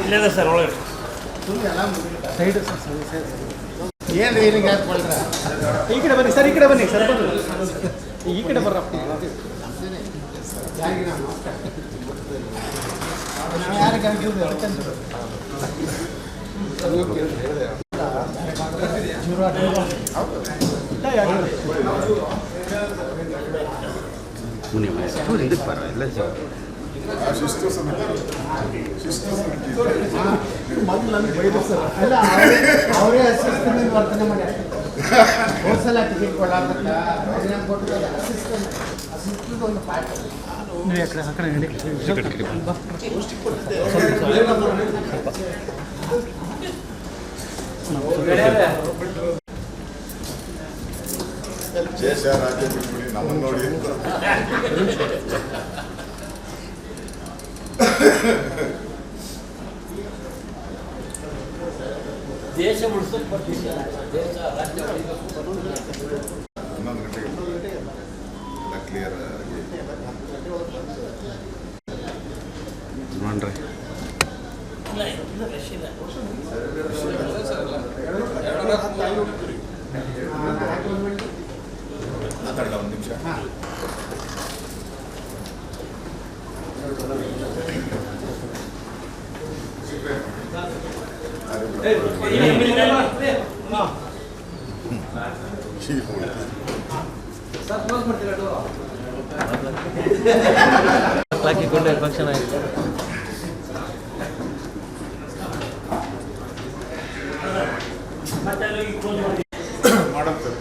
ಇಲ್ಲ ಸರ್ ಒಳಗೆ ಸೈಡ್ ಏನು ಏನಿಗೆ ಹಾಕ್ಕೊಳ್ರ ಈ ಕಡೆ ಬನ್ನಿ ಸರ್, ಈ ಕಡೆ ಬನ್ನಿ ಸರ್, ಈ ಕಡೆ ಬರ್ರಪ್ಪ. ಯಾರಿಗೆ ಮೊದಲು ನನಗೆ ಬೈದು ಸರ್, ಅಲ್ಲ ಅವರೇ ಅಸಿಸ್ಟೆಂಟ್ ವರ್ತನೆ ಮಾಡಿ ಹೋದ್ಸಲ ಟಿಕೆಟ್ ಕೊಡಾಕ ಕೊಟ್ಟು ಅಸಿಸ್ಟೆಂಟ್ ಒಂದು ಪಾಠ ಜೇಶ ರಾಜ್ಯ ಬಿಟ್ಬಿಡಿ ನಮ್ಮನ್ನು ನೋಡಿ ದೇಶ ಉಳಿಸೋಕೆ ಬರ್ತೀವಿ. ದೇಶ ರಾಜ್ಯ ಉಳಿಬೇಕು. 11 ಗಂಟೆಗೆ ಎಲ್ಲ ಕ್ಲಿಯರ್ ಆಗಿ ನೋಡ್ರಿ. ಮಾತಾಡಲ್ಲ ಒಂದು ನಿಮಿಷ. ಹಾಕಿಕೊಂಡೆ ಫಂಕ್ಷನ್ ಆಯಿತು. Madam sir.